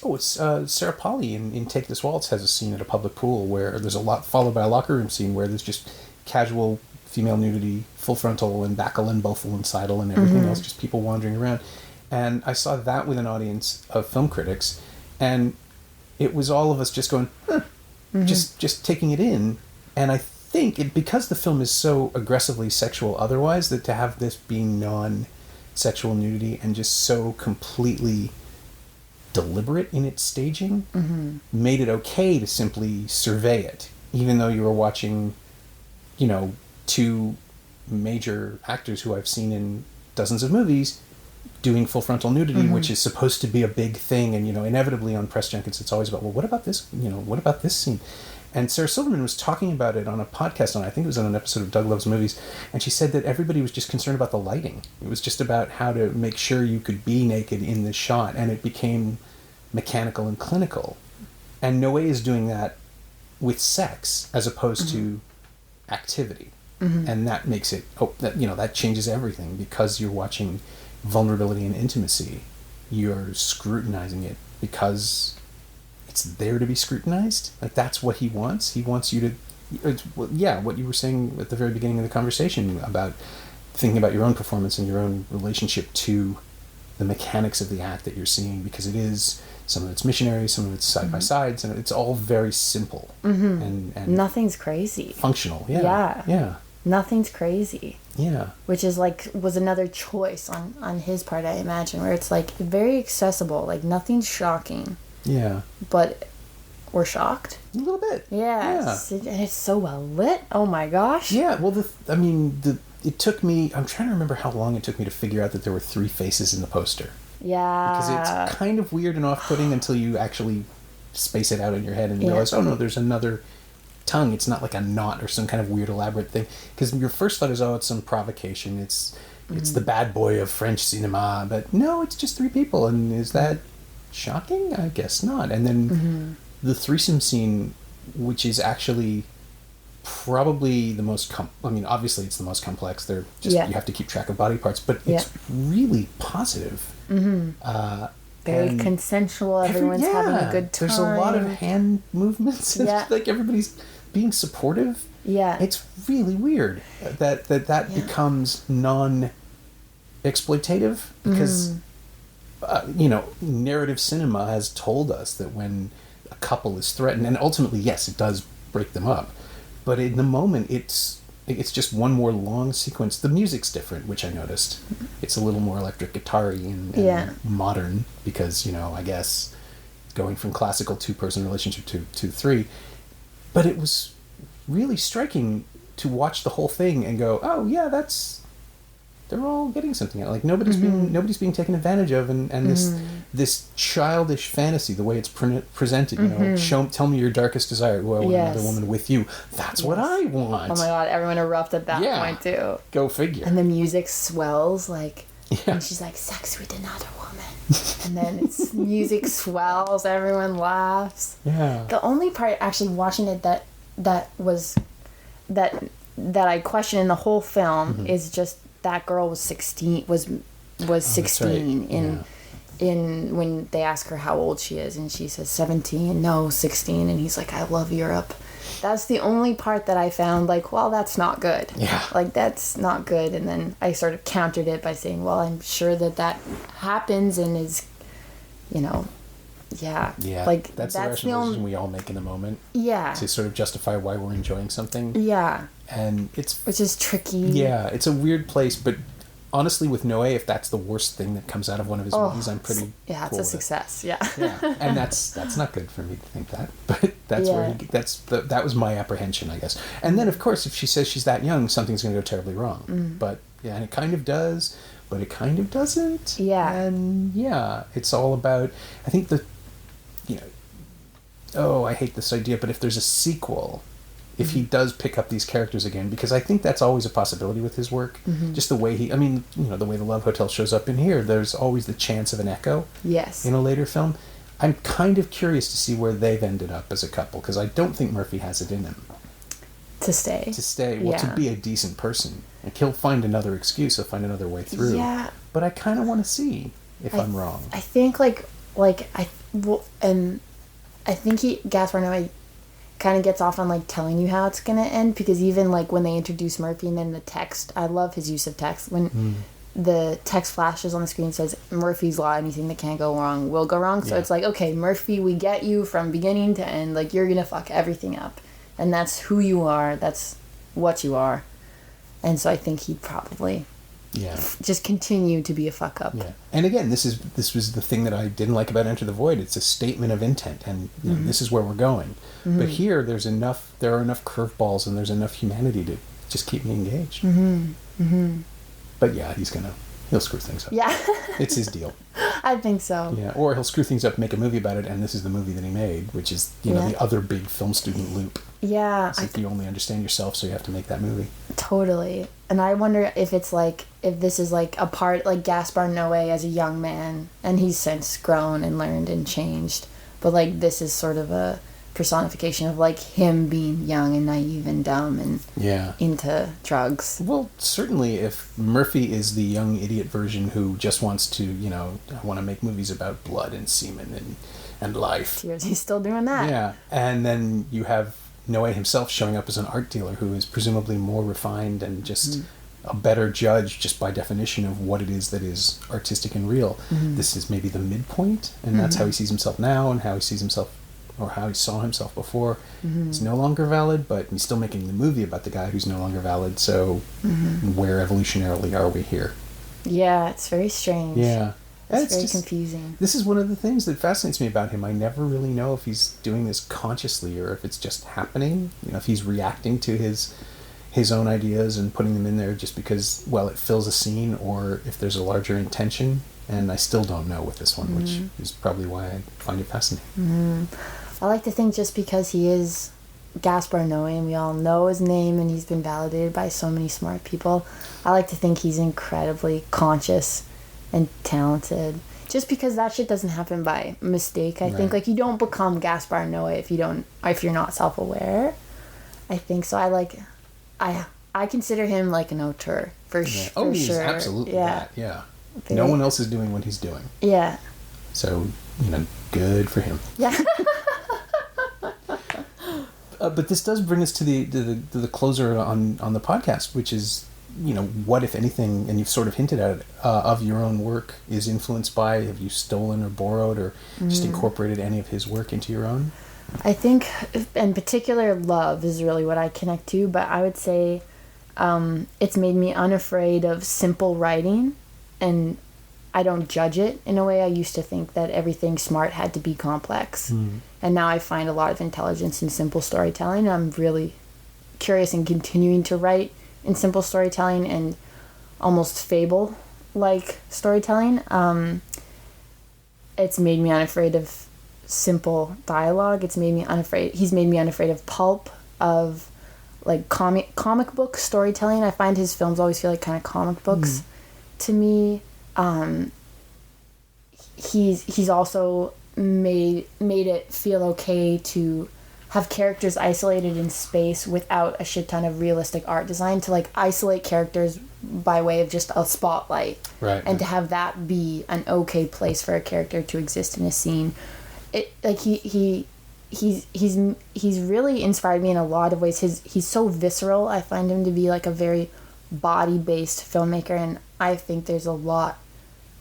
Sarah Polley in Take This Waltz has a scene at a public pool where there's followed by a locker room scene where there's just casual female nudity, full frontal and backal and buffal and sidle and everything else, just people wandering around. And I saw that with an audience of film critics, and it was all of us just going, just taking it in. And I think because the film is so aggressively sexual otherwise, that to have this being non-sexual nudity and just so completely deliberate in its staging made it okay to simply survey it, even though you were watching, you know, two major actors who I've seen in dozens of movies doing full frontal nudity, which is supposed to be a big thing. And, you know, inevitably on press junkets, it's always about, well, what about this? You know, what about this scene? And Sarah Silverman was talking about it on a podcast I think it was on an episode of Doug Loves Movies, and she said that everybody was just concerned about the lighting. It was just about how to make sure you could be naked in the shot, and it became mechanical and clinical. And Noe is doing that with sex as opposed to activity. And that makes it, that changes everything, because you're watching vulnerability and intimacy. You're scrutinizing it because it's there to be scrutinized. Like, that's what he wants. He wants you to, what you were saying at the very beginning of the conversation about thinking about your own performance and your own relationship to the mechanics of the act that you're seeing, because it is, some of it's missionary, some of it's side by sides, and it's all very simple and nothing's crazy, functional. Nothing's crazy. Yeah. Which is was another choice on his part, I imagine, where it's like very accessible, like nothing's shocking. Yeah. But we're shocked. A little bit. Yes. Yeah. And it's so well lit. Oh my gosh. Yeah. Well, it took me, I'm trying to remember how long it took me to figure out that there were 3 faces in the poster. Yeah. Because it's kind of weird and off-putting until you actually space it out in your head and realize, oh no, there's another tongue. It's not like a knot or some kind of weird elaborate thing. Because your first thought is, it's some provocation. It's the bad boy of French cinema. But no, it's just 3 people. And is that shocking? I guess not. And then the threesome scene, which is actually probably the most obviously it's the most complex. You have to keep track of body parts, but it's really positive. very consensual. Everyone's having a good time. There's a lot of hand movements. Yeah. Like everybody's being supportive. Yeah. It's really weird that becomes non-exploitative because, narrative cinema has told us that when a couple is threatened, and ultimately, yes, it does break them up, but in the moment, it's just one more long sequence. The music's different, which I noticed. It's a little more electric guitar-y and modern because, I guess going from classical two-person relationship to three. But it was really striking to watch the whole thing and go, oh yeah, they're all getting something out. Like nobody's being taken advantage of, and this childish fantasy, the way it's presented, tell me your darkest desire. Well, I want another woman with you. That's what I want. Oh my god, everyone erupted at that point too. Go figure. And the music swells and she's like, sex with another woman. And then it's music swells, everyone laughs. Yeah. The only part actually watching it that I question in the whole film is just that girl was 16 was 16 right. in when they ask her how old she is and she says 17, no 16, and he's like, I love Europe. That's the only part that I found well, that's not good. Yeah. That's not good. And then I sort of countered it by saying, well, I'm sure that happens and is, yeah. Yeah. That's the rationalization we all make in the moment. Yeah. To sort of justify why we're enjoying something. Yeah. And which is tricky. Yeah, it's a weird place, but honestly, with Noe, if that's the worst thing that comes out of one of his movies, I'm pretty it's cool a success. Yeah. And that's not good for me to think that, but that's where that was my apprehension, I guess. And then, of course, if she says she's that young, something's going to go terribly wrong. But and it kind of does, but it kind of doesn't. Yeah. And it's all about. I think I hate this idea, but if there's a sequel. If he does pick up these characters again, because I think that's always a possibility with his work. Just the way the way the Love Hotel shows up in here, there's always the chance of an echo. Yes. In a later film. I'm kind of curious to see where they've ended up as a couple, because I don't think Murphy has it in him. To stay. To be a decent person. Like, he'll find another excuse, he'll find another way through. Yeah. But I kind of want to see if I'm wrong. I think, I think Gaspar Noe kind of gets off on telling you how it's gonna end, because even when they introduce Murphy and then the text, I love his use of text when the text flashes on the screen, says Murphy's Law, anything that can't go wrong will go wrong. So it's okay, Murphy, we get you from beginning to end, you're gonna fuck everything up, and that's who you are, that's what you are. And so I think he'd probably just continue to be a fuck up. Yeah. And again, this was the thing that I didn't like about Enter the Void. It's a statement of intent, and this is where we're going. But here, there are enough curveballs, and there's enough humanity to just keep me engaged. But he'll screw things up. Yeah. It's his deal. I think so. Yeah, or he'll screw things up, make a movie about it, and this is the movie that he made, which is the other big film student loop. Yeah. It's you only understand yourself, so you have to make that movie. Totally. And I wonder if it's if this is a part Gaspar Noe as a young man, and he's since grown and learned and changed, but this is sort of a personification of him being young and naive and dumb and into drugs. Well, certainly if Murphy is the young idiot version who just wants to, want to make movies about blood and semen and life. He's still doing that. Yeah. And then you have Noe himself showing up as an art dealer who is presumably more refined and just a better judge just by definition of what it is that is artistic and real. This is maybe the midpoint, and that's how he sees himself now and how he sees himself, or how he saw himself before. It's no longer valid, but he's still making the movie about the guy who's no longer valid, so where evolutionarily are we here? Yeah, it's very strange. Yeah. It's very confusing. This is one of the things that fascinates me about him. I never really know if he's doing this consciously or if it's just happening. If he's reacting to his own ideas and putting them in there just because, it fills a scene, or if there's a larger intention. And I still don't know with this one, which is probably why I find it fascinating. I like to think just because he is Gaspar Noe and we all know his name and he's been validated by so many smart people, I like to think he's incredibly conscious and talented. Just because that shit doesn't happen by mistake. I think you don't become Gaspar Noe if you're not self-aware. I think so. I consider him an auteur for sure. Oh, he's absolutely that. Yeah. No one else is doing what he's doing. Yeah. So, good for him. Yeah. But this does bring us to the closer on the podcast, which is, what, if anything, and you've sort of hinted at it, of your own work is influenced by, have you stolen or borrowed or just incorporated any of his work into your own? I think, in particular, love is really what I connect to, but I would say it's made me unafraid of simple writing, and I don't judge it in a way. I used to think that everything smart had to be complex, and now I find a lot of intelligence in simple storytelling. I'm really curious in continuing to write in simple storytelling and almost fable-like storytelling. It's made me unafraid of simple dialogue. He's made me unafraid of pulp, of like comic book storytelling. I find his films always feel like kind of comic books to me. He's also made it feel okay to have characters isolated in space without a shit ton of realistic art design, to like isolate characters by way of just a spotlight, right, and to have that be an okay place for a character to exist in a scene. It like he's really inspired me in a lot of ways. He's so visceral. I find him to be like a very body-based filmmaker, and I think there's a lot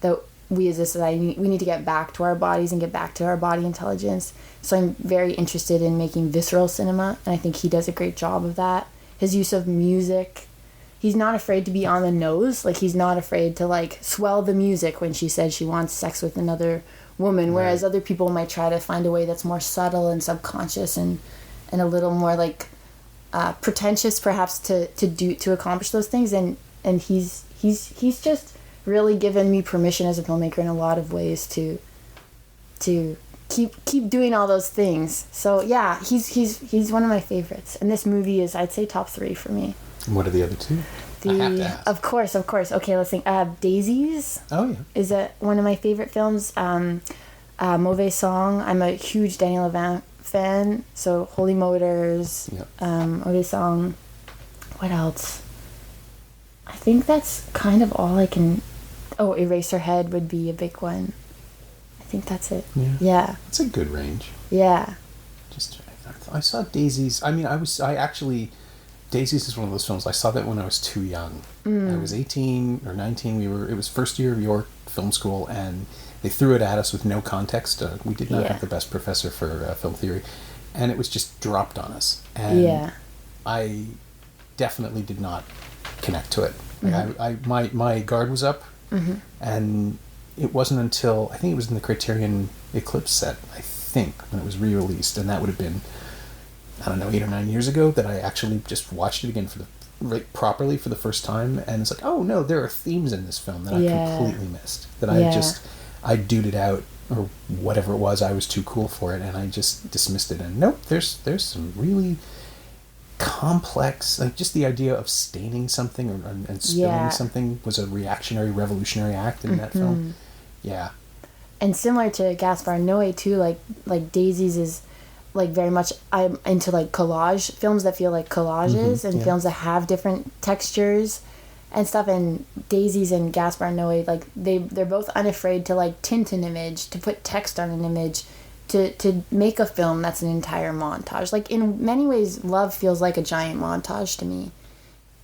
that we as a society, we need to get back to our bodies and get back to our body intelligence. So I'm very interested in making visceral cinema, and I think he does a great job of that. His use of music, he's not afraid to be on the nose. Like, he's not afraid to like swell the music when she says she wants sex with another woman, whereas other people might try to find a way that's more subtle and subconscious and a little more like pretentious perhaps to accomplish those things. And he's just really given me permission as a filmmaker in a lot of ways to keep doing all those things. So yeah, he's one of my favorites, and this movie is, I'd say, top 3 for me. And what are the other 2? I have to ask. Of course. Okay, let's think. Daisies. Oh yeah. Is one of my favorite films. Mauvais Song. I'm a huge Daniel Levant fan. So Holy Motors. Yep. Mauvais Song. What else? I think that's kind of all I can. Oh, Eraserhead would be a big one. I think that's it. Yeah. It's a good range. Yeah. I saw Daisies. I mean, Daisies is one of those films. I saw that when I was too young. I was 18 or 19. It was first year of York Film School, and they threw it at us with no context. We did not have the best professor for film theory, and it was just dropped on us. And I definitely did not connect to it. Like, my guard was up, and it wasn't until I think it was in the Criterion Eclipse set, I think, when it was re-released, and that would have been, I don't know, 8 or 9 years ago, that I actually just watched it again properly for the first time, and it's like, oh no, there are themes in this film that I completely missed, that I duded out, or whatever it was. I was too cool for it, and I just dismissed it. And nope, there's some really complex, like just the idea of staining something and spilling something was a reactionary, revolutionary act in that film. Yeah. And similar to Gaspar Noe too, like Daisies is like very much, I'm into like collage films that feel like collages, and films that have different textures and stuff. And Daisies and Gaspar Noe, like they're both unafraid to like tint an image, to put text on an image, to make a film that's an entire montage. Like, in many ways, Love feels like a giant montage to me,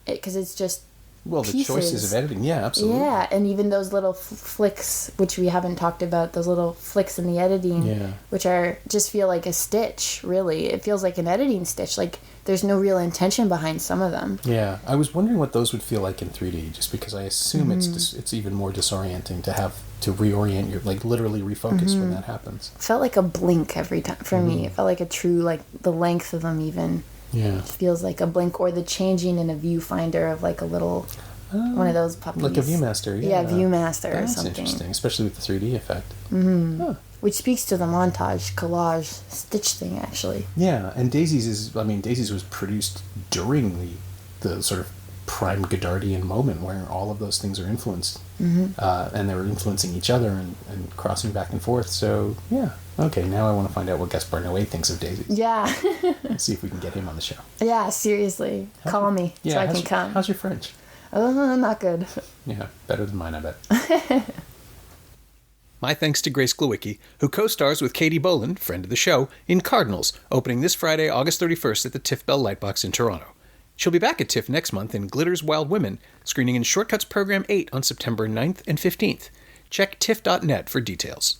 because it's just pieces. The choices of editing, absolutely. Yeah, and even those little flicks, which we haven't talked about, those little flicks in the editing, which are just feel like a stitch, really. It feels like an editing stitch. Like, there's no real intention behind some of them. Yeah, I was wondering what those would feel like in 3D, just because I assume it's even more disorienting to have to reorient your, like, literally refocus when that happens. It felt like a blink every time for me. It felt like a true, like, the length of them even. Yeah. It feels like a blink, or the changing in a viewfinder of like a little one of those puppies. Like a Viewmaster, yeah. Yeah, Viewmaster or something. That's interesting, especially with the 3D effect. Which speaks to the montage, collage, stitch thing, actually. Yeah, and Daisies was produced during the sort of prime Godardian moment where all of those things are influenced. And they were influencing each other and crossing back and forth. So, yeah. Okay, now I want to find out what Gaspar Noe thinks of Daisies. Yeah. Let's see if we can get him on the show. Yeah, seriously. Call me so I can come. How's your French? Oh, not good. Yeah, better than mine, I bet. My thanks to Grace Glowicki, who co-stars with Katie Boland, friend of the show, in Cardinals, opening this Friday, August 31st at the TIFF Bell Lightbox in Toronto. She'll be back at TIFF next month in Glitter's Wild Women, screening in Shortcuts Program 8 on September 9th and 15th. Check tiff.net for details.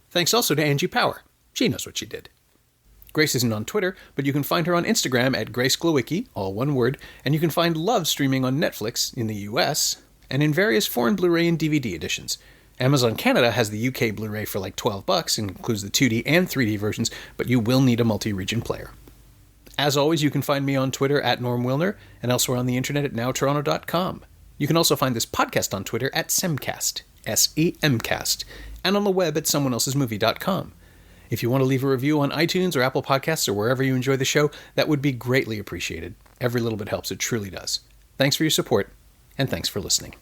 Thanks also to Angie Power. She knows what she did. Grace isn't on Twitter, but you can find her on Instagram at Grace Glowicki, all one word, and you can find Love streaming on Netflix in the US and in various foreign Blu-ray and DVD editions. Amazon Canada has the UK Blu-ray for like $12 and includes the 2D and 3D versions, but you will need a multi-region player. As always, you can find me on Twitter at Norm Wilner and elsewhere on the internet at nowtoronto.com. You can also find this podcast on Twitter at Semcast, S-E-M-Cast, and on the web at someoneelsesmovie.com. If you want to leave a review on iTunes or Apple Podcasts or wherever you enjoy the show, that would be greatly appreciated. Every little bit helps, it truly does. Thanks for your support, and thanks for listening.